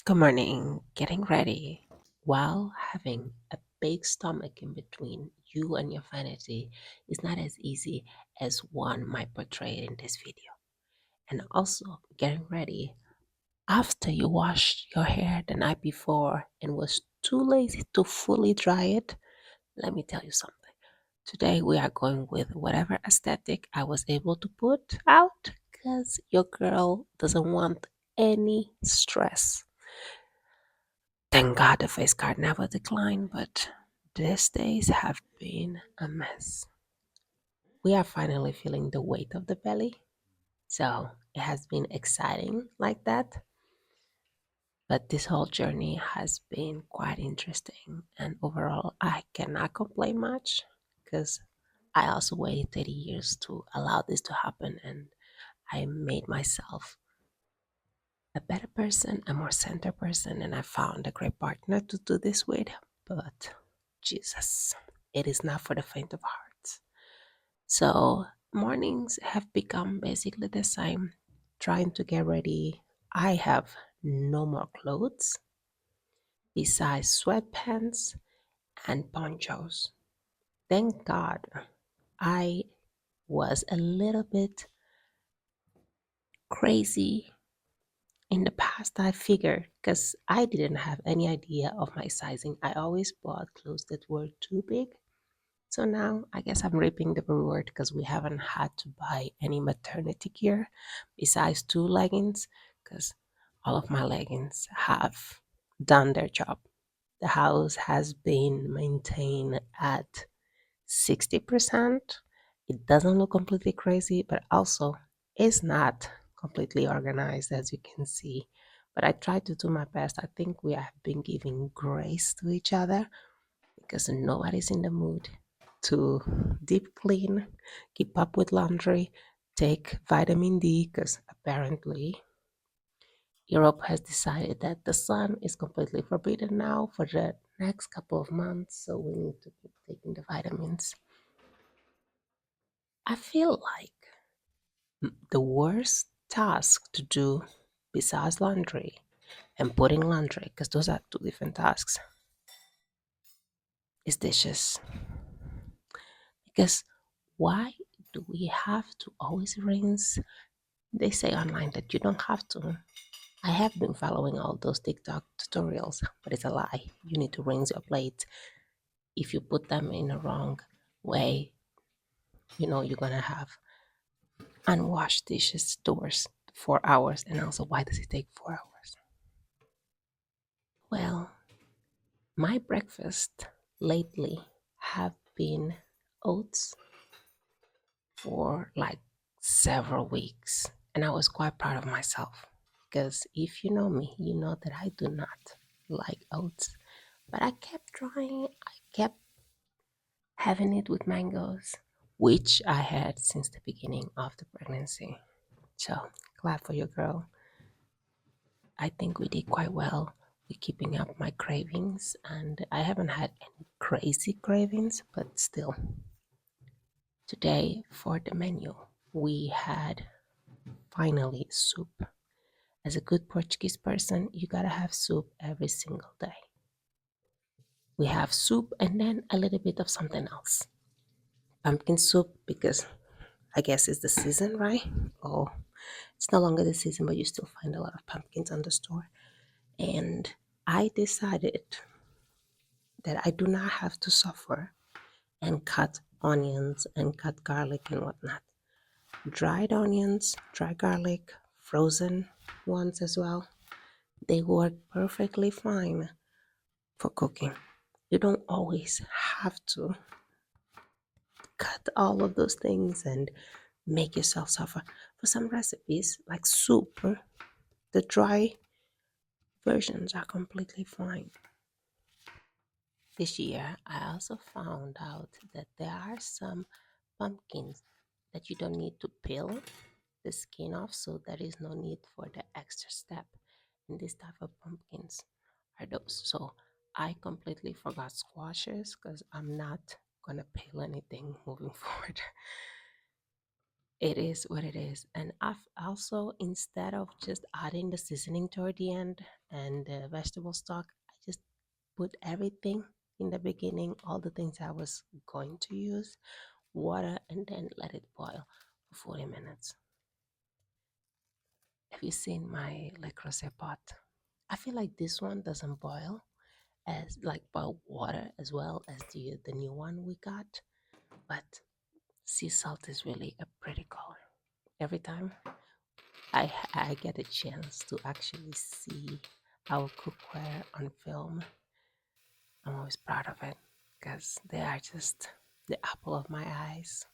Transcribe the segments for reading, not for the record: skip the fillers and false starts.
Good morning. Getting ready while having a big stomach in between you and your vanity is not as easy as one might portray it in this video. And also, getting ready after you washed your hair the night before and was too lazy to fully dry it. Let me tell you something. Today, we are going with whatever aesthetic I was able to put out because your girl doesn't want any stress. Thank God the face card never declined, but these days have been a mess. We are finally feeling the weight of the belly, so it has been exciting like that. But this whole journey has been quite interesting, and overall, I cannot complain much because I also waited 30 years to allow this to happen, and I made myself a better person, a more centered person, and I found a great partner to do this with. But Jesus, it is not for the faint of heart. So mornings have become basically the same. Trying to get ready. I have no more clothes besides sweatpants and ponchos. Thank God I was a little bit crazy in the past. I figured because I didn't have any idea of my sizing. I always bought clothes that were too big. So now I guess I'm reaping the reward because we haven't had to buy any maternity gear besides two leggings because all of my leggings have done their job. The house has been maintained at 60%. It doesn't look completely crazy, but also it's not completely organized as you can see. But I try to do my best. I think we have been giving grace to each other because nobody's in the mood to deep clean, keep up with laundry, take vitamin D because apparently Europe has decided that the sun is completely forbidden now for the next couple of months, so we need to keep taking the vitamins. I feel like the worst task to do besides laundry and putting laundry, because those are two different tasks, is dishes. Because why do we have to always rinse? They say online that you don't have to. I have been following all those TikTok tutorials, but it's a lie. You need to rinse your plates. If you put them in the wrong way, you know you're gonna have unwashed dishes stores 4 hours. And also, why does it take 4 hours? Well, my breakfast lately have been oats for like several weeks, and I was quite proud of myself because if you know me, you know that I do not like oats. But I kept trying, I kept having it with mangoes, which I had since the beginning of the pregnancy. So, glad for you, girl. I think we did quite well with keeping up my cravings, and I haven't had any crazy cravings, but still. Today, for the menu, we had finally soup. As a good Portuguese person, you gotta have soup every single day. We have soup and then a little bit of something else. Pumpkin soup because I guess it's the season, right? Oh, it's no longer the season, but you still find a lot of pumpkins on the store. And I decided that I do not have to suffer and cut onions and cut garlic and whatnot. Dried onions, dry garlic, frozen ones as well. They work perfectly fine for cooking. You don't always have to cut all of those things and make yourself suffer. For some recipes, like soup, the dry versions are completely fine. This year, I also found out that there are some pumpkins that you don't need to peel the skin off, so there is no need for the extra step. And this type of pumpkins are those. So I completely forgot squashes because I'm not gonna peel anything moving forward. It is what it is. And I've also, instead of just adding the seasoning toward the end and the vegetable stock, I just put everything in the beginning, all the things I was going to use, water, and then let it boil for 40 minutes. Have you seen my Le Creuset pot? I feel like this one doesn't boil as like boil water as well as the new one we got, but sea salt is really a pretty color. Every time I get a chance to actually see our cookware on film, I'm always proud of it because they are just the apple of my eyes.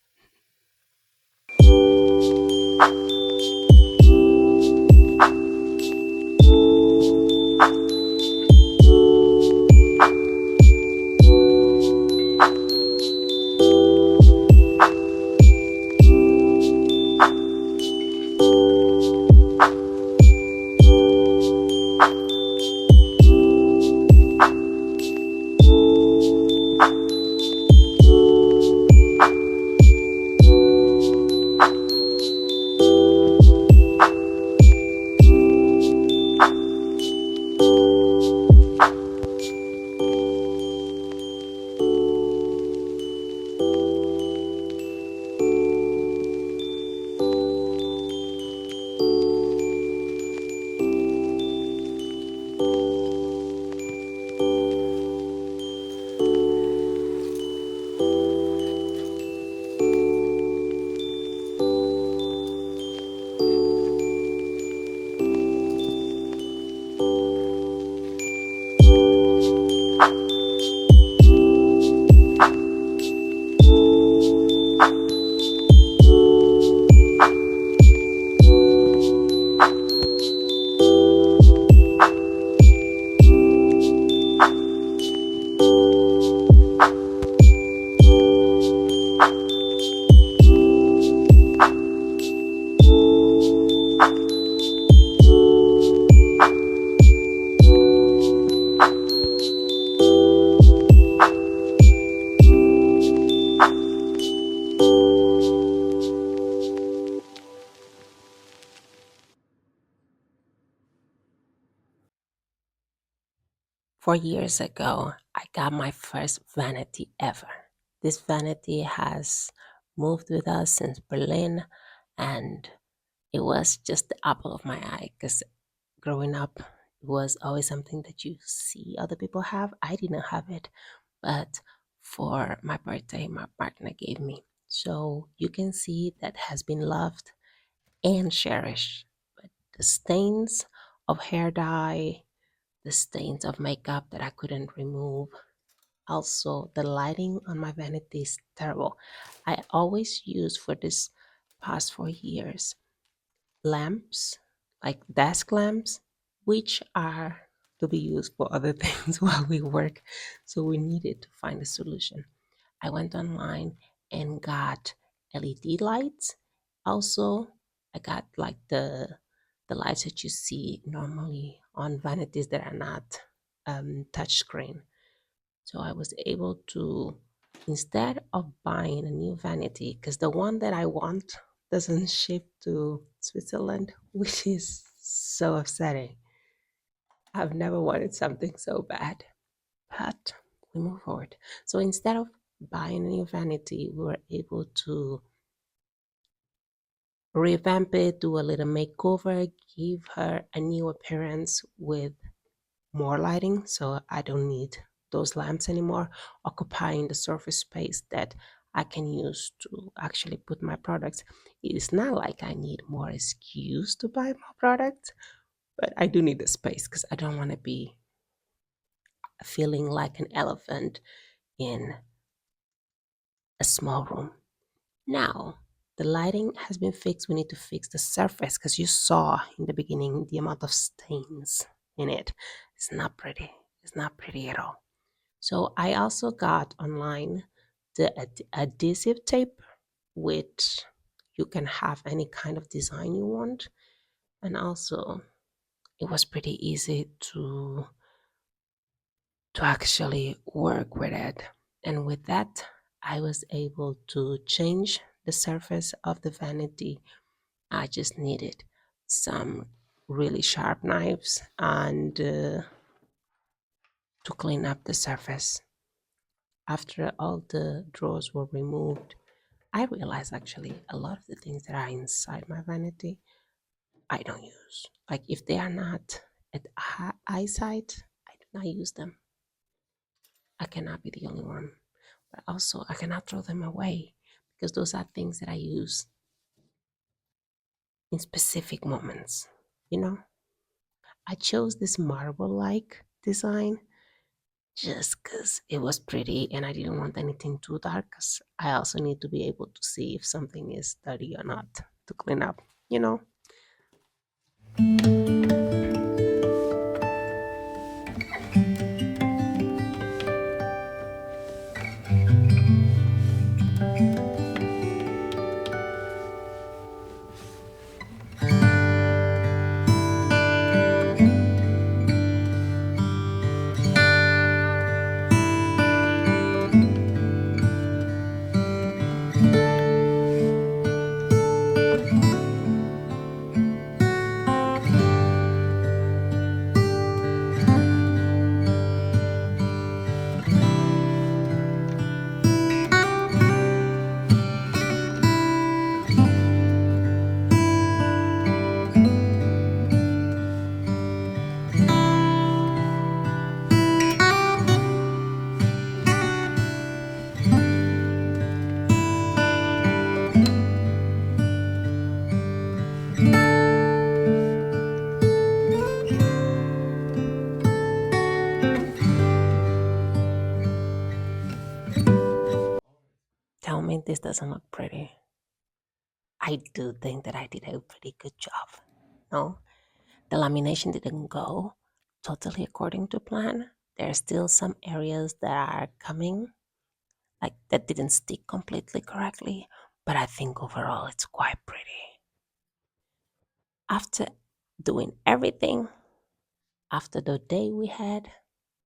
Four years ago, I got my first vanity ever. This vanity has moved with us since Berlin, and it was just the apple of my eye because growing up, it was always something that you see other people have. I didn't have it, but for my birthday, my partner gave me. So you can see that has been loved and cherished. But the stains of hair dye, the stains of makeup that I couldn't remove. Also, the lighting on my vanity is terrible. I always use for this past 4 years lamps, like desk lamps, which are to be used for other things while we work. So we needed to find a solution. I went online and got LED lights. Also, I got like the lights that you see normally on vanities that are not touchscreen. So I was able to, instead of buying a new vanity, because the one that I want doesn't ship to Switzerland, which is so upsetting. I've never wanted something so bad, but we move forward. So instead of buying a new vanity, we were able to revamp it, do a little makeover, give her a new appearance with more lighting, so I don't need those lamps anymore, occupying the surface space that I can use to actually put my products. It is not like I need more SKUs to buy more products, but I do need the space because I don't want to be feeling like an elephant in a small room. Now, the lighting has been fixed. We need to fix the surface because you saw in the beginning the amount of stains in it. It's not pretty. It's not pretty at all. So I also got online the adhesive tape, which you can have any kind of design you want. And also, it was pretty easy to actually work with it. And with that, I was able to change the surface of the vanity, I just needed some really sharp knives and to clean up the surface. After all the drawers were removed, I realized actually a lot of the things that are inside my vanity I don't use. Like if they are not at eyesight, I do not use them. I cannot be the only one. But also, I cannot throw them away because those are things that I use in specific moments. You know, I chose this marble like design just because it was pretty and I didn't want anything too dark because I also need to be able to see if something is dirty or not to clean up, you know. Tell me this doesn't look pretty. I do think that I did a pretty good job. No, the lamination didn't go totally according to plan. There are still some areas that are coming, like that didn't stick completely correctly, but I think overall it's quite pretty. After doing everything, after the day we had,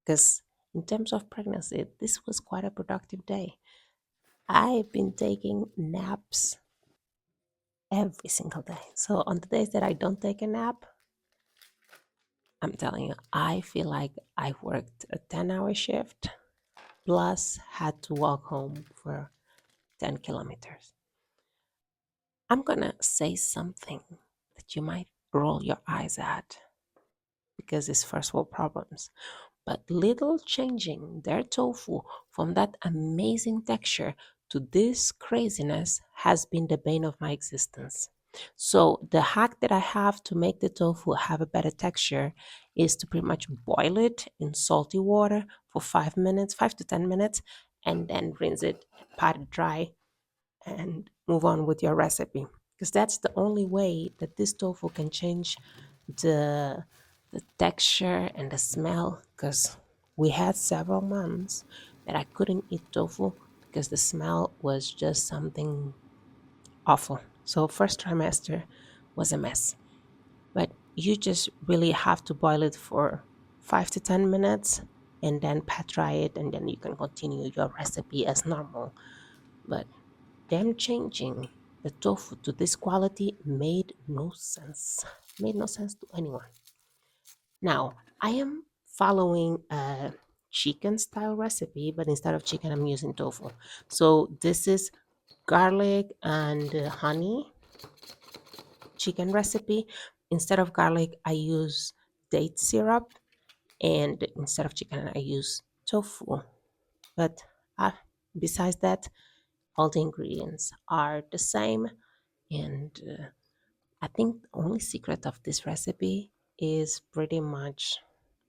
because in terms of pregnancy, this was quite a productive day. I've been taking naps every single day. So on the days that I don't take a nap, I'm telling you, I feel like I worked a 10-hour shift plus had to walk home for 10 kilometers. I'm gonna say something that you might roll your eyes at because it's first world problems. But little changing their tofu from that amazing texture to this craziness has been the bane of my existence. So, the hack that I have to make the tofu have a better texture is to pretty much boil it in salty water for 5 minutes, 5 to 10 minutes, and then rinse it, pat it dry, and move on with your recipe. Because that's the only way that this tofu can change the the texture and the smell. Because we had several months that I couldn't eat tofu because the smell was just something awful. So first trimester was a mess. But you just really have to boil it for 5 to 10 minutes and then pat dry it and then you can continue your recipe as normal. But them changing the tofu to this quality made no sense. Made no sense to anyone. Now, I am following a chicken style recipe, but instead of chicken, I'm using tofu. So this is garlic and honey chicken recipe. Instead of garlic, I use date syrup, and instead of chicken, I use tofu. But uh, besides that, all the ingredients are the same, and I think the only secret of this recipe is pretty much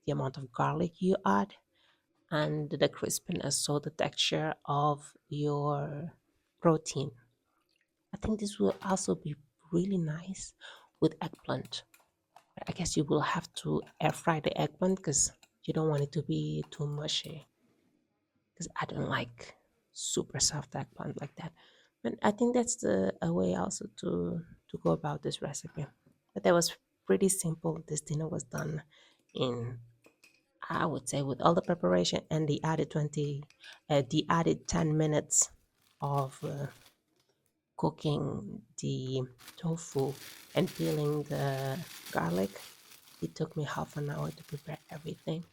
the amount of garlic you add and the crispiness, so the texture of your protein. I think this will also be really nice with eggplant. I guess you will have to air fry the eggplant because you don't want it to be too mushy. Because I don't like super soft eggplant like that. But I think that's a way also to go about this recipe. But that was pretty simple. This dinner was done in, I would say, with all the preparation and the added 10 minutes of cooking the tofu and peeling the garlic. It took me half an hour to prepare everything.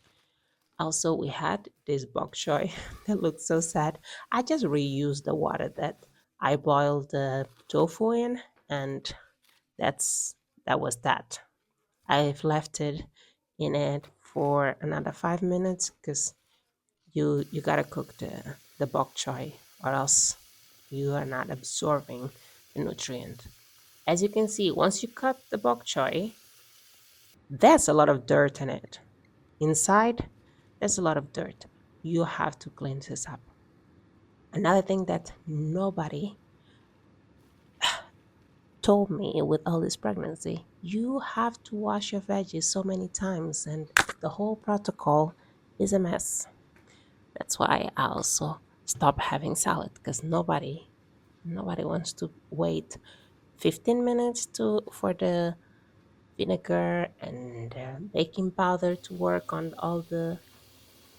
Also, we had this bok choy that looked so sad. I just reused the water that I boiled the tofu in, and that's that was that. I've left it in it for another 5 minutes because you gotta cook the bok choy, or else you are not absorbing the nutrient. As you can see, once you cut the bok choy, there's a lot of dirt in it. Inside, there's a lot of dirt. You have to clean this up. Another thing that nobody told me with all this pregnancy, you have to wash your veggies so many times, and the whole protocol is a mess. That's why I also stopped having salad because nobody wants to wait 15 minutes to for the vinegar and baking powder to work on all the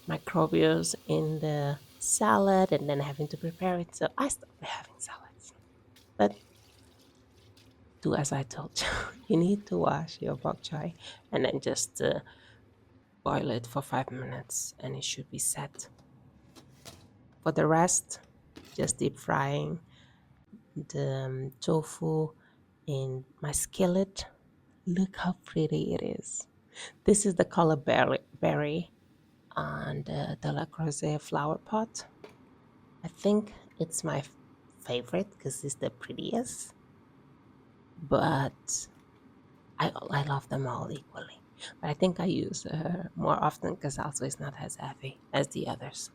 microbials in the salad and then having to prepare it. So I stopped having salads. But do as I told you. You need to wash your bok choy and then just boil it for 5 minutes and it should be set. For the rest, just deep frying the tofu in my skillet. Look how pretty it is. This is the color berry on the De La Croze flower pot. I think it's my favorite because it's the prettiest, but I love them all equally. But I think I use more often because also it's not as heavy as the others.